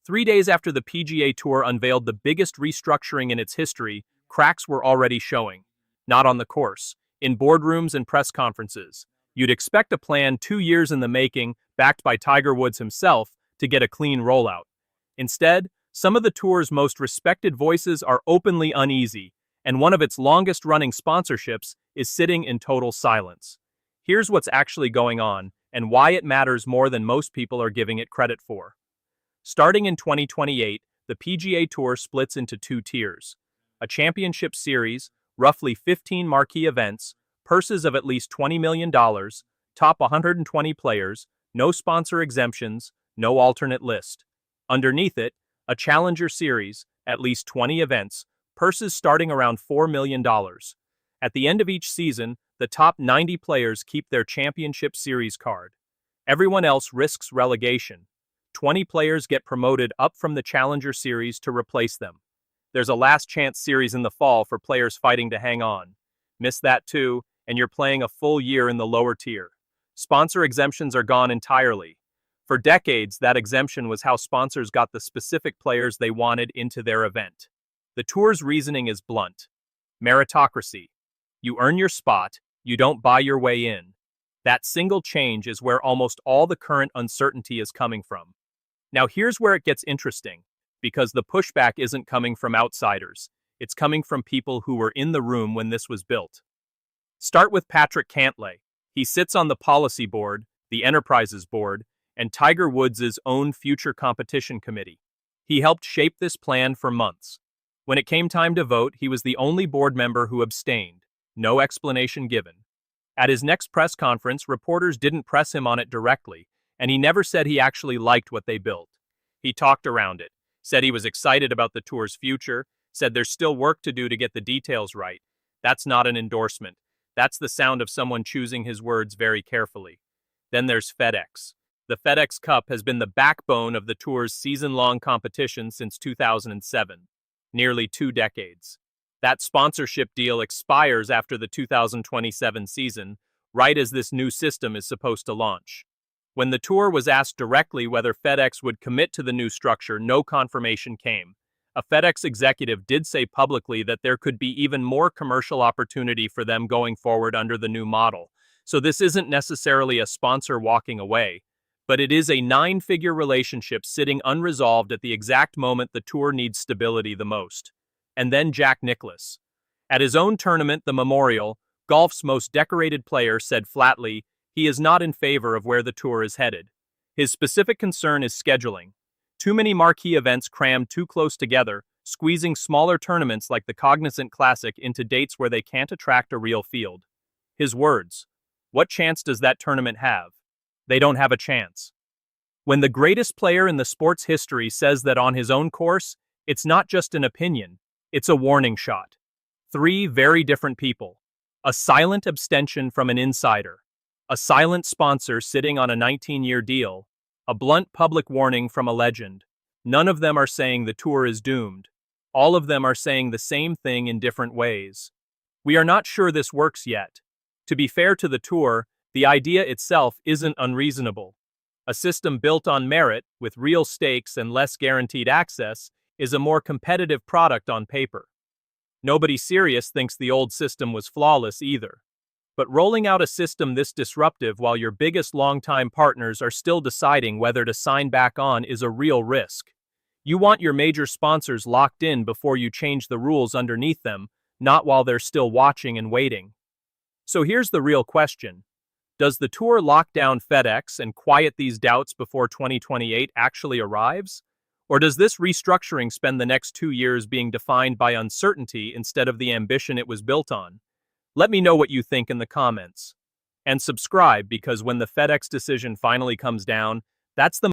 3 days after the PGA Tour unveiled the biggest restructuring in its history, cracks were already showing. Not on the course, in boardrooms and press conferences. You'd expect a plan 2 years in the making, backed by Tiger Woods himself, to get a clean rollout. Instead, some of the tour's most respected voices are openly uneasy, and one of its longest-running sponsorships is sitting in total silence. Here's what's actually going on, and why it matters more than most people are giving it credit for. Starting in 2028, the PGA Tour splits into 2 tiers. A championship series, roughly 15 marquee events, purses of at least $20 million, top 120 players, no sponsor exemptions, no alternate list. Underneath it, a challenger series, at least 20 events, purses starting around $4 million. At the end of each season, the top 90 players keep their championship series card. Everyone else risks relegation. 20 players get promoted up from the Challenger Series to replace them. There's a last chance series in the fall for players fighting to hang on. Miss that too, and you're playing a full year in the lower tier. Sponsor exemptions are gone entirely. For decades, that exemption was how sponsors got the specific players they wanted into their event. The tour's reasoning is blunt. Meritocracy. You earn your spot, you don't buy your way in. That single change is where almost all the current uncertainty is coming from. Now here's where it gets interesting, because the pushback isn't coming from outsiders. It's coming from people who were in the room when this was built. Start with Patrick Cantlay. He sits on the policy board, the enterprises board, and Tiger Woods' own future competition committee. He helped shape this plan for months. When it came time to vote, he was the only board member who abstained. No explanation given. At his next press conference, reporters didn't press him on it directly, and he never said he actually liked what they built. He talked around it, said he was excited about the tour's future, said there's still work to do to get the details right. That's not an endorsement. That's the sound of someone choosing his words very carefully. Then there's FedEx. The FedEx Cup has been the backbone of the tour's season-long competition since 2007, nearly 2 decades. That sponsorship deal expires after the 2027 season, right as this new system is supposed to launch. When the tour was asked directly whether FedEx would commit to the new structure, no confirmation came. A FedEx executive did say publicly that there could be even more commercial opportunity for them going forward under the new model. So this isn't necessarily a sponsor walking away, but it is a 9-figure relationship sitting unresolved at the exact moment the tour needs stability the most. And then Jack Nicklaus. At his own tournament, the Memorial, golf's most decorated player said flatly he is not in favor of where the tour is headed. His specific concern is scheduling. Too many marquee events crammed too close together, squeezing smaller tournaments like the Cognizant Classic into dates where they can't attract a real field. His words. What chance does that tournament have? They don't have a chance. When the greatest player in the sport's history says that on his own course, it's not just an opinion, it's a warning shot. 3 very different people. A silent abstention from an insider. A silent sponsor sitting on a 19-year deal. A blunt public warning from a legend. None of them are saying the tour is doomed. All of them are saying the same thing in different ways. We are not sure this works yet. To be fair to the tour, the idea itself isn't unreasonable. A system built on merit, with real stakes and less guaranteed access, is a more competitive product on paper. Nobody serious thinks the old system was flawless either. But rolling out a system this disruptive while your biggest longtime partners are still deciding whether to sign back on is a real risk. You want your major sponsors locked in before you change the rules underneath them, not while they're still watching and waiting. So here's the real question. Does the tour lock down FedEx and quiet these doubts before 2028 actually arrives? Or does this restructuring spend the next 2 years being defined by uncertainty instead of the ambition it was built on? Let me know what you think in the comments. And subscribe, because when the FedEx decision finally comes down, that's the